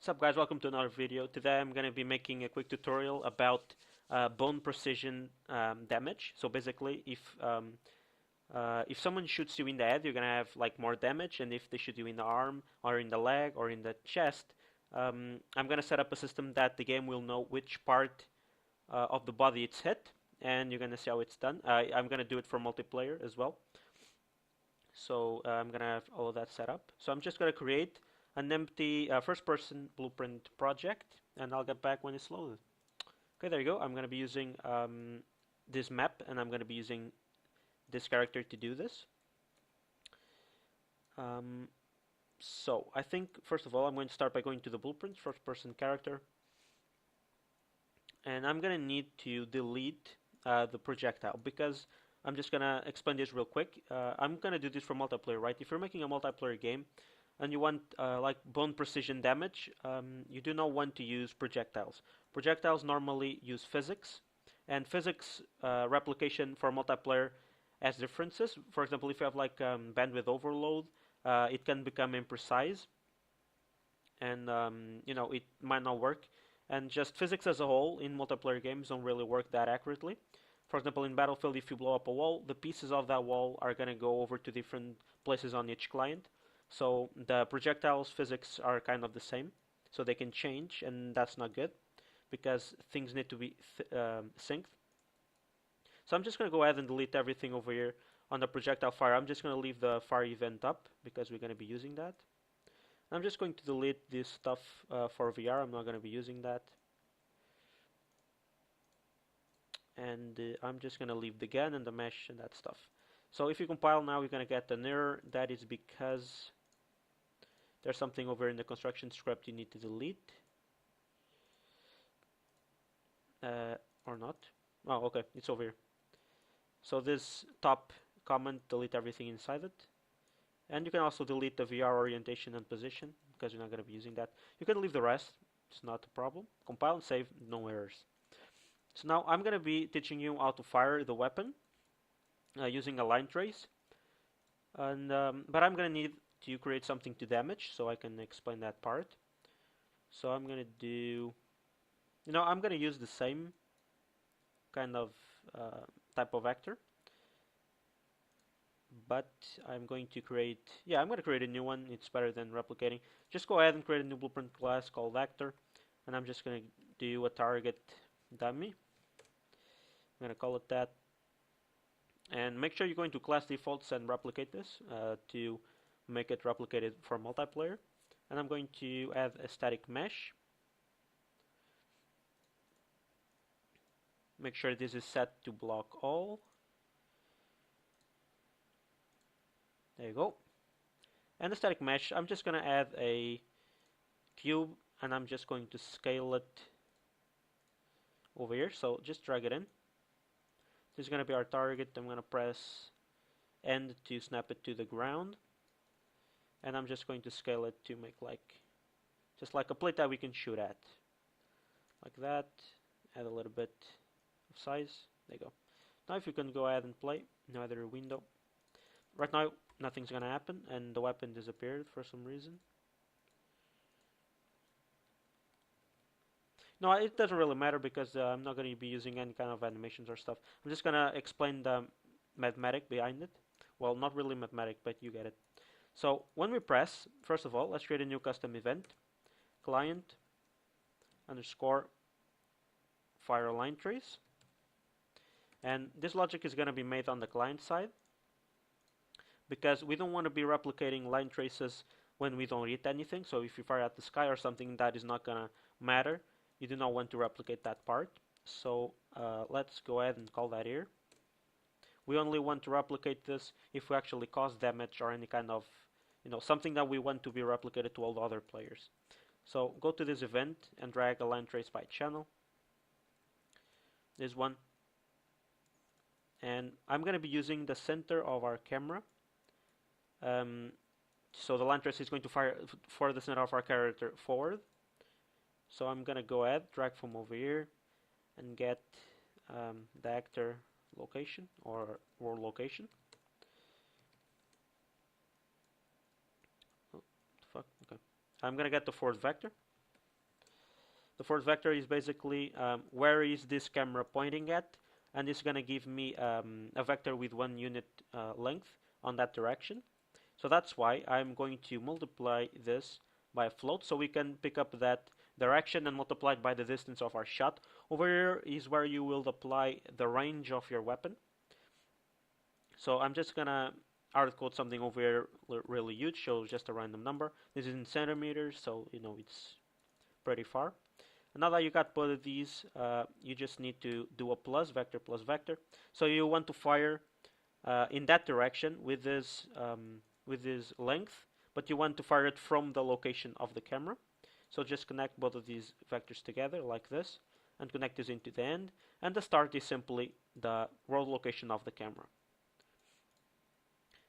What's up guys, welcome to another video. Today I'm going to be making a quick tutorial about bone precision damage. So basically if someone shoots you in the head, you're going to have like more damage, and if they shoot you in the arm or in the leg or in the chest, I'm going to set up a system that the game will know which part of the body it's hit, and you're going to see how it's done. I'm going to do it for multiplayer as well. So I'm going to have all of that set up. So I'm just going to create an empty first-person blueprint project, and I'll get back when it's loaded. Okay, there you go. I'm going to be using this map, and I'm going to be using this character to do this. So I think, first of all, I'm going to start by going to the blueprint, first-person character, and I'm going to need to delete the projectile, because I'm just going to explain this real quick. I'm going to do this for multiplayer, right? If you're making a multiplayer game, and you want like bone precision damage, you do not want to use projectiles. Projectiles normally use physics, and physics replication for multiplayer has differences. For example, if you have like bandwidth overload, it can become imprecise, and it might not work. And just physics as a whole in multiplayer games don't really work that accurately. For example, in Battlefield, if you blow up a wall, the pieces of that wall are going to go over to different places on each client. So the projectiles physics are kind of the same, so they can change, and that's not good because things need to be synced. So I'm just going to go ahead and delete everything over here on the projectile fire. I'm just going to leave the fire event up because we're going to be using that. I'm just going to delete this stuff for VR. I'm not going to be using that. And I'm just going to leave the gun and the mesh and that stuff. So if you compile now, you're going to get an error. That is because there's something over in the construction script you need to delete. Or not. Oh, okay, it's over here. So this top comment, delete everything inside it. And you can also delete the VR orientation and position, because you're not going to be using that. You can leave the rest, it's not a problem. Compile and save, no errors. So now I'm going to be teaching you how to fire the weapon using a line trace. And but I'm going to need to create something to damage, so I can explain that part. So I'm going to do, I'm going to use the same kind of type of actor, but I'm going to create, I'm going to create a new one. It's better than replicating. Just go ahead and create a new blueprint class called actor, and I'm just going to do a target dummy. I'm going to call it that, and make sure you go into class defaults and replicate this to make it replicated for multiplayer. And I'm going to add a static mesh. Make sure this is set to block all. There you go. And the static mesh, I'm just going to add a cube, and I'm just going to scale it over here. So just drag it in. This is going to be our target. I'm going to press end to snap it to the ground. And I'm just going to scale it to make just like a plate that we can shoot at. Like that. Add a little bit of size. There you go. Now if you can go ahead and play, no other window. Right now nothing's gonna happen, and the weapon disappeared for some reason. No, it doesn't really matter because I'm not going to be using any kind of animations or stuff. I'm just going to explain the mathematic behind it. Well, not really mathematic, but you get it. So when we press, first of all, let's create a new custom event. Client underscore fire line trace. And this logic is going to be made on the client side, because we don't want to be replicating line traces when we don't hit anything. So if you fire at the sky or something, that is not going to matter. You do not want to replicate that part. So let's go ahead and call that here. We only want to replicate this if we actually cause damage or any kind of, something that we want to be replicated to all the other players. So go to this event and drag a line trace by channel. This one. And I'm going to be using the center of our camera. So the line trace is going to fire for the center of our character forward. So I'm going to go ahead, drag from over here, and get the actor location or world location. Oh, fuck, okay. I'm going to get the forward vector. The force vector is basically where is this camera pointing at, and it's going to give me a vector with 1 unit length on that direction. So that's why I'm going to multiply this by a float, so we can pick up that direction and multiply it by the distance of our shot. Over here is where you will apply the range of your weapon. So I'm just gonna hard code something over here really huge, so just a random number. This is in centimeters, so you know it's pretty far. And now that you got both of these, you just need to do a plus vector. So you want to fire in that direction with this length, but you want to fire it from the location of the camera. So just connect both of these vectors together like this, and connect this into the end. And the start is simply the world location of the camera.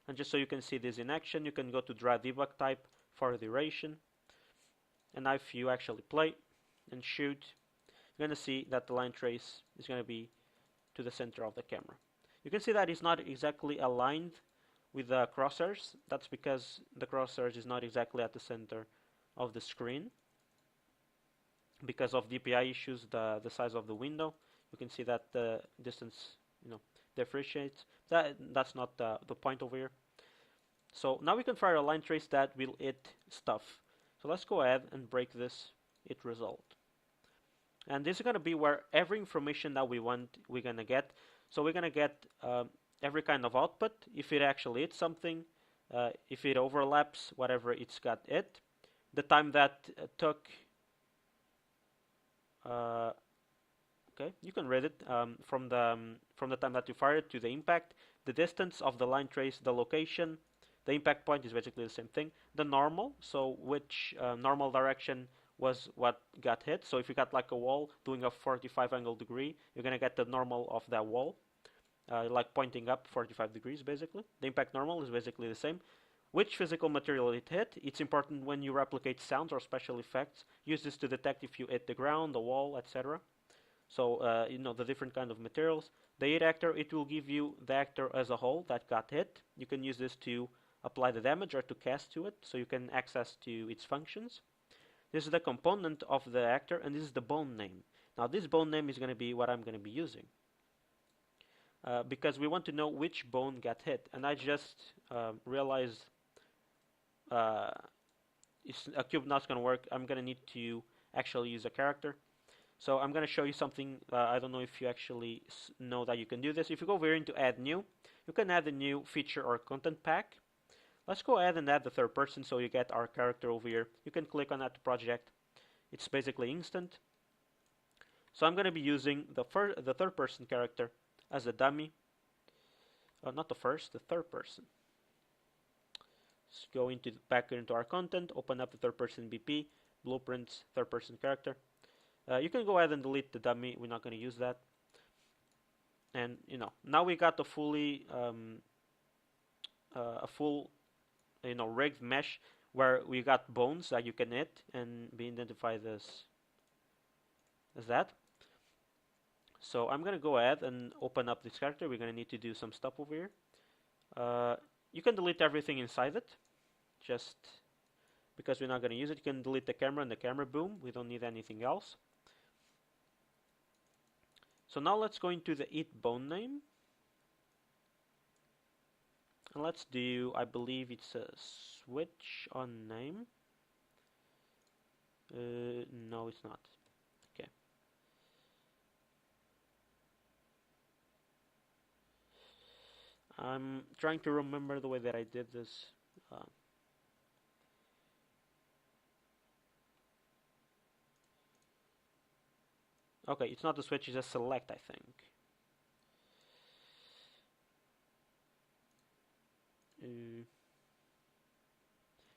And just so you can see this in action, you can go to draw debug type for duration. And now if you actually play and shoot, you're going to see that the line trace is going to be to the center of the camera. You can see that it's not exactly aligned with the crosshairs. That's because the crosshairs is not exactly at the center of the screen. Because of DPI issues, the size of the window, you can see that the distance, differentiates. That's not the point over here. So now we can fire a line trace that will hit stuff. So let's go ahead and break this hit result. And this is going to be where every information that we want we're going to get. So we're going to get every kind of output, if it actually hits something, if it overlaps, whatever it's got hit, the time that took. Okay, you can read it from the time that you fired it to the impact, the distance of the line trace, the location, the impact point is basically the same thing. The normal, so which normal direction was what got hit. So if you got like a wall doing a 45 angle degree, you're gonna get the normal of that wall, like pointing up 45 degrees basically. The impact normal is basically the same. Which physical material it hit. It's important when you replicate sounds or special effects. Use this to detect if you hit the ground, the wall, etc. So, the different kind of materials. The hit actor, it will give you the actor as a whole that got hit. You can use this to apply the damage or to cast to it, so you can access to its functions. This is the component of the actor, and this is the bone name. Now, this bone name is going to be what I'm going to be using. Because we want to know which bone got hit. And I just realized a cube not going to work. I'm going to need to actually use a character. So I'm going to show you something. I don't know if you actually know that you can do this. If you go over here into add new, you can add a new feature or content pack. Let's go ahead and add the third person so you get our character over here. You can click on that project. It's basically instant. So I'm going to be using the third person character as a dummy. Not the first, the third person. Let's go back into our content, open up the third person BP, blueprints, third person character. You can go ahead and delete the dummy. We're not going to use that. And now we got a full rigged mesh where we got bones that you can hit and be identified as that. So I'm going to go ahead and open up this character. We're going to need to do some stuff over here. You can delete everything inside it, just because we're not going to use it. You can delete the camera and the camera boom. We don't need anything else. So now let's go into the hit bone name. And let's do, I believe it's a switch on name. No, it's not. Okay. I'm trying to remember the way that I did this. Okay, it's not a switch, it's a select, I think.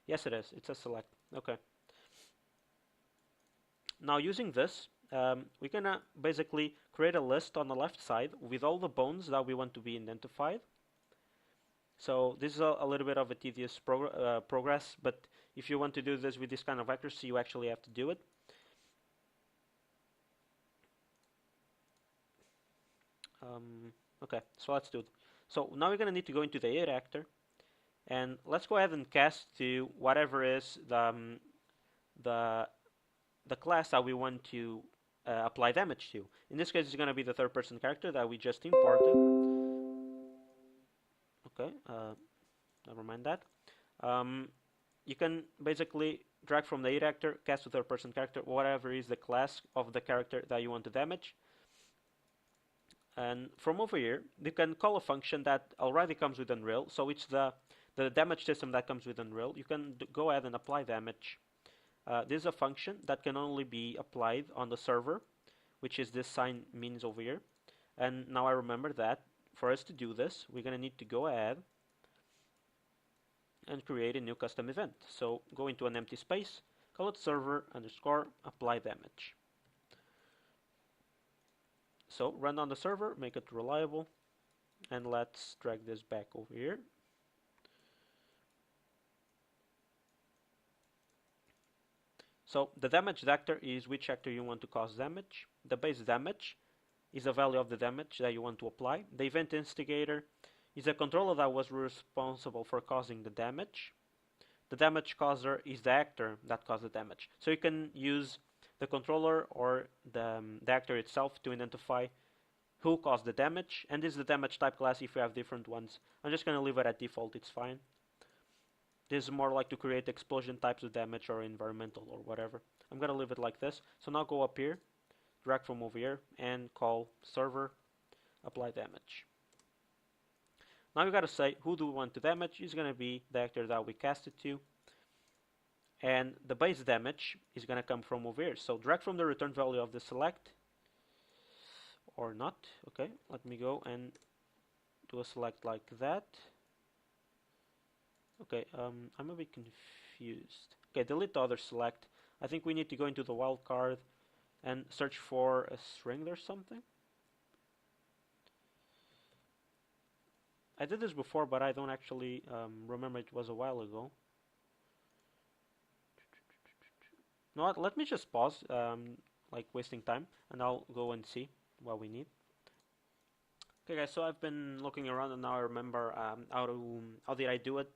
Yes, it is. It's a select. Okay. Now, using this, we're gonna basically create a list on the left side with all the bones that we want to be identified. So this is a little bit of a tedious progress, but if you want to do this with this kind of accuracy, you actually have to do it. Okay, so let's do it. So now we're going to need to go into the hit actor, and let's go ahead and cast to whatever is the the class that we want to apply damage to. In this case, it's going to be the third person character that we just imported. Okay, never mind that. You can basically drag from the edit actor, cast to third person character, whatever is the class of the character that you want to damage. And from over here, you can call a function that already comes with Unreal. So it's the damage system that comes with Unreal. You can go ahead and apply damage. This is a function that can only be applied on the server, which is this sign means over here. And now I remember that for us to do this, we're going to need to go ahead and create a new custom event. So go into an empty space, call it server underscore apply damage. So run on the server, make it reliable, and let's drag this back over here. So the damage vector is which actor you want to cause damage. The base damage is a value of the damage that you want to apply. The event instigator is a controller that was responsible for causing the damage. The damage causer is the actor that caused the damage. So you can use the controller or the actor itself to identify who caused the damage. And this is the damage type class if you have different ones. I'm just going to leave it at default, it's fine. This is more like to create explosion types of damage or environmental or whatever. I'm going to leave it like this. So now go up here, drag from over here, and call server apply damage. Now you got to say who do we want to damage. Is going to be the actor that we cast it to. And the base damage is going to come from over here. So drag from the return value of the select or not. Okay, let me go and do a select like that. Okay, I'm a bit confused. Okay, delete the other select. I think we need to go into the wildcard and search for a string or something. I did this before, but I don't actually remember. It was a while ago. No, let me just pause, like wasting time, and I'll go and see what we need. Okay guys, so I've been looking around and now I remember how did I do it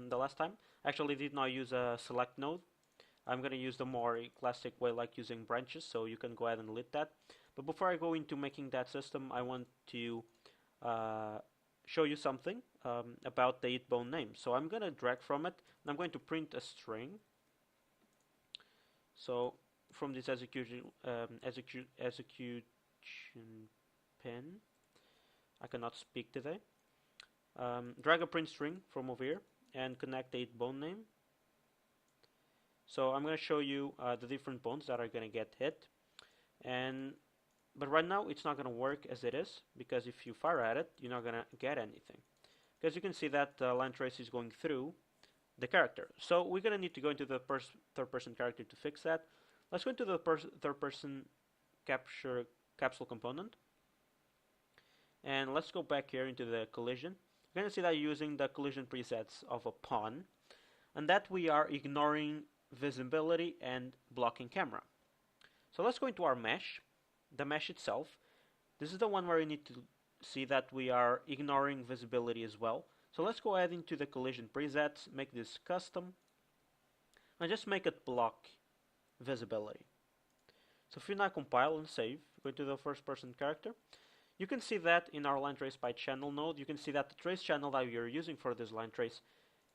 the last time. Actually did not use a select node. I'm going to use the more classic way like using branches, so you can go ahead and delete that. But before I go into making that system, I want to show you something about the itbone name. So I'm going to drag from it and I'm going to print a string. So from this execution pen, I cannot speak today. Drag a print string from over here and connect the itbone name. So I'm going to show you the different bones that are going to get hit. But right now it's not going to work as it is, because if you fire at it, you're not going to get anything. Because you can see that the line trace is going through the character. So we're going to need to go into the third person character to fix that. Let's go into the third person capsule component. And let's go back here into the collision. You're going to see that you're using the collision presets of a pawn, and that we are ignoring visibility and blocking camera. So let's go into our mesh, the mesh itself. This is the one where you need to see that we are ignoring visibility as well. So let's go ahead into the collision presets, make this custom, and just make it block visibility. So if you now compile and save, go to the first person character, you can see that in our line trace by channel node, you can see that the trace channel that we are using for this line trace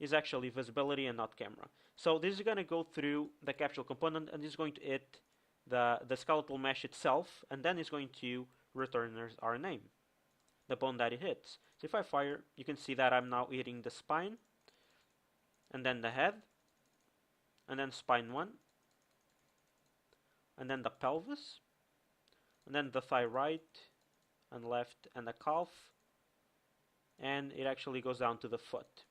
is actually visibility and not camera. So this is going to go through the capsule component and is going to hit the skeletal mesh itself, and then it's going to return our name, the bone that it hits. So if I fire, you can see that I'm now hitting the spine, and then the head, and then spine 1, and then the pelvis, and then the thigh right and left and the calf, and it actually goes down to the foot.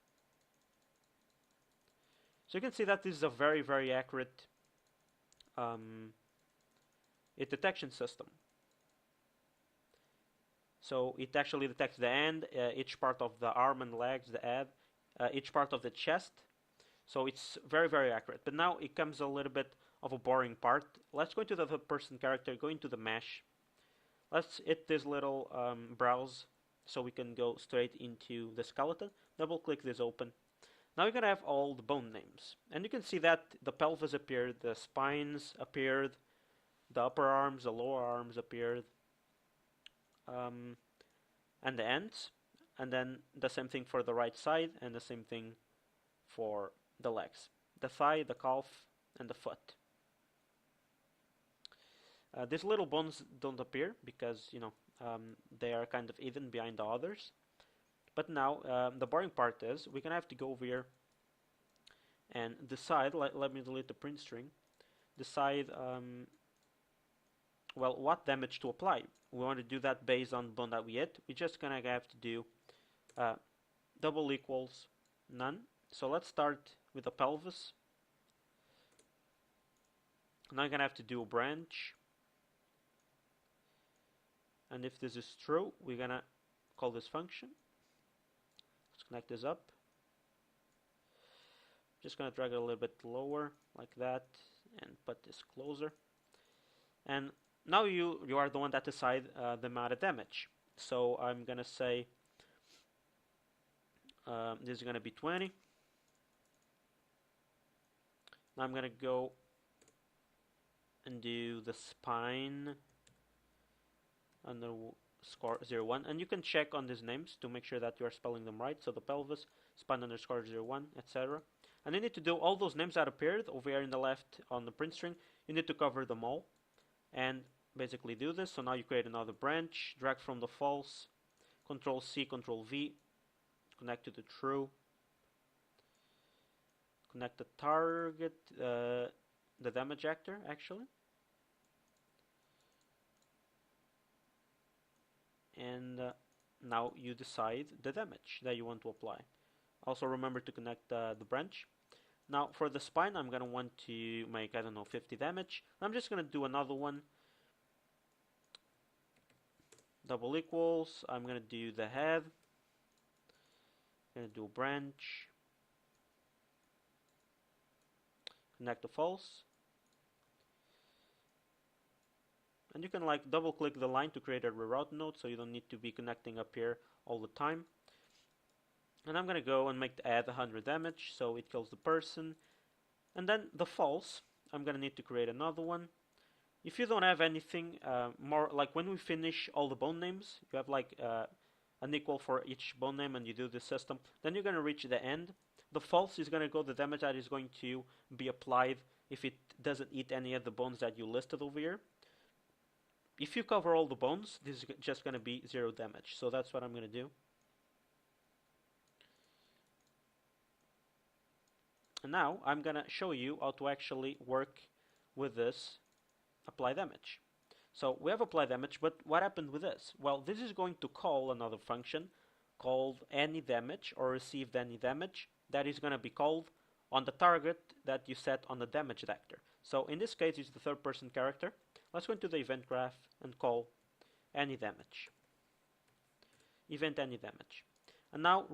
So you can see that this is a very, very accurate hit detection system. So it actually detects the end, each part of the arm and legs, the head, each part of the chest. So it's very, very accurate. But now it comes a little bit of a boring part. Let's go into the third person character, go into the mesh. Let's hit this little browse so we can go straight into the skeleton. Double click this open. Now you're gonna have all the bone names, and you can see that the pelvis appeared, the spines appeared, the upper arms, the lower arms appeared, and the ends, and then the same thing for the right side, and the same thing for the legs, the thigh, the calf, and the foot. These little bones don't appear because they are kind of hidden behind the others. But now the boring part is we're gonna have to go over here and decide. Let me delete the print string. Decide well, what damage to apply. We want to do that based on the bone that we hit. We're just gonna have to do double equals none. So let's start with the pelvis. Now I'm gonna have to do a branch, and if this is true, we're gonna call this function. Let's connect this up. Just gonna drag it a little bit lower like that and put this closer. And now you are the one that decide the amount of damage. So I'm gonna say this is gonna be 20. Now I'm gonna go and do the spine underscore 01, and you can check on these names to make sure that you are spelling them right. So the pelvis, spine underscore 01, etc. And you need to do all those names that appeared over here in the left on the print string. You need to cover them all and basically do this. So now you create another branch, drag from the false, Control C, Control V, connect to the true, connect the target, the damage actor actually. And now you decide the damage that you want to apply. Also remember to connect the branch. Now for the spine, I'm gonna want to make, I don't know, 50 damage. I'm just gonna do another one. Double equals, I'm gonna do the head. I'm gonna do a branch. Connect the false. And you can like double click the line to create a reroute node, so you don't need to be connecting up here all the time. And I'm gonna go and add 100 damage, so it kills the person. And then the false, I'm gonna need to create another one. If you don't have anything more, like when we finish all the bone names, you have like an equal for each bone name, and you do the system, then you're gonna reach the end. The false is gonna go the damage that is going to be applied if it doesn't eat any of the bones that you listed over here. If you cover all the bones, this is just gonna be 0 damage. So that's what I'm gonna do. And now I'm gonna show you how to actually work with this apply damage. So we have apply damage, but what happened with this? Well, this is going to call another function called any damage or received any damage that is gonna be called on the target that you set on the damage actor. So in this case, it's the third person character. Let's go into the event graph and call any damage. Event any damage. And now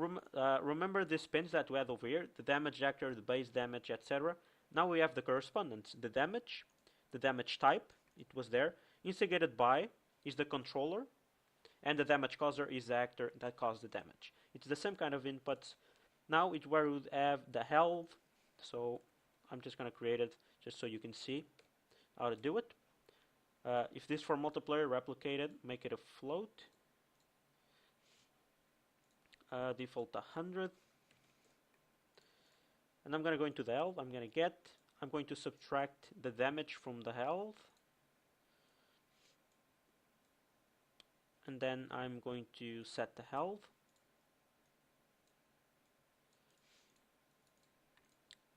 remember these pins that we had over here, the damage actor, the base damage, etc. Now we have the correspondence. The damage type, it was there. Instigated by is the controller, and the damage causer is the actor that caused the damage. It's the same kind of inputs. Now it's where we would have the health. So I'm just going to create it just so you can see how to do it. If this for multiplayer, replicate it, make it a float. Default 100. And I'm going to go into the health. I'm going to subtract the damage from the health. And then I'm going to set the health.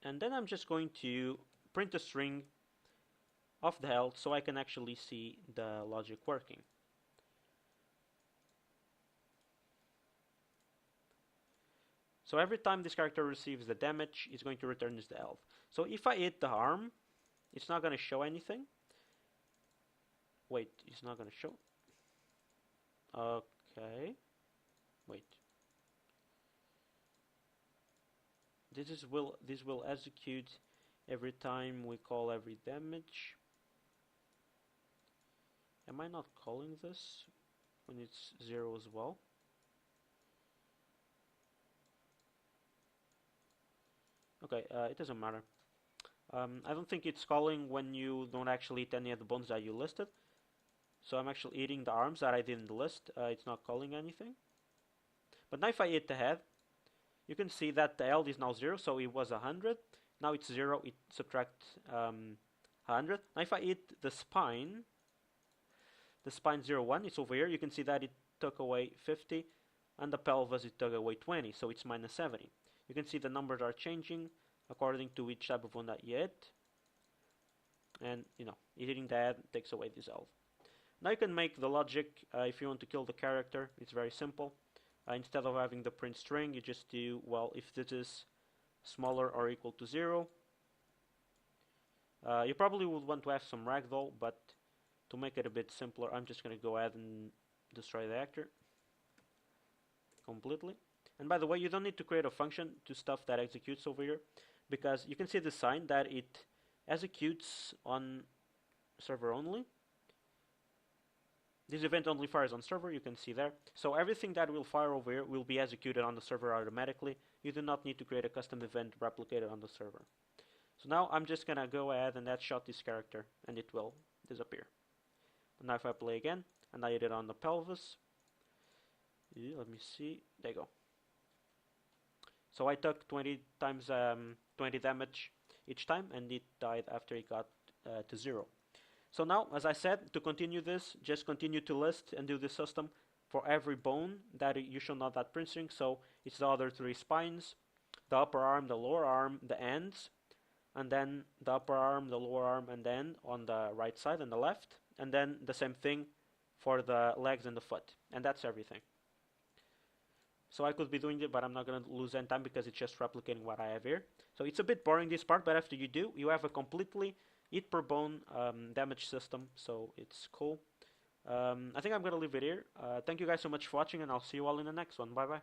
And then I'm just going to print a string of the health so I can actually see the logic working. So every time this character receives the damage, it's going to return this the health. So if I hit the arm, it's not going to show anything. Wait, it's not going to show. Okay. Wait. This will execute every time we call every damage. Am I not calling this when it's 0 as well? Okay, it doesn't matter. I don't think it's calling when you don't actually eat any of the bones that you listed. So I'm actually eating the arms that I didn't list. It's not calling anything. But now if I eat the head, you can see that the L is now 0, so it was 100. Now it's 0, it subtracts 100. Now if I eat the spine 01, it's over here. You can see that it took away 50, and the pelvis it took away 20, so it's minus 70. You can see the numbers are changing according to which type of one that you hit. And, eating that takes away this L. Now you can make the logic if you want to kill the character. It's very simple. Instead of having the print string, you just do, well, if this is smaller or equal to 0. You probably would want to have some ragdoll, but to make it a bit simpler, I'm just going to go ahead and destroy the actor completely. And by the way, you don't need to create a function to stuff that executes over here, because you can see the sign that it executes on server only. This event only fires on server, you can see there. So everything that will fire over here will be executed on the server automatically. You do not need to create a custom event replicated on the server. So now I'm just gonna go ahead and headshot this character, and it will disappear. But now if I play again, and I hit it on the pelvis, let me see, there you go. So I took 20 times 20 damage each time, and it died after it got to 0. So now, as I said, to continue this, just continue to list and do the system for every bone that you show not that print string. So it's the other 3 spines, the upper arm, the lower arm, the ends, and then the upper arm, the lower arm, and then on the right side and the left, and then the same thing for the legs and the foot, and that's everything. So I could be doing it, but I'm not going to lose any time because it's just replicating what I have here. So it's a bit boring, this part, but after you do, you have a completely hit per bone damage system, so it's cool. I think I'm going to leave it here. Thank you guys so much for watching, and I'll see you all in the next one. Bye bye.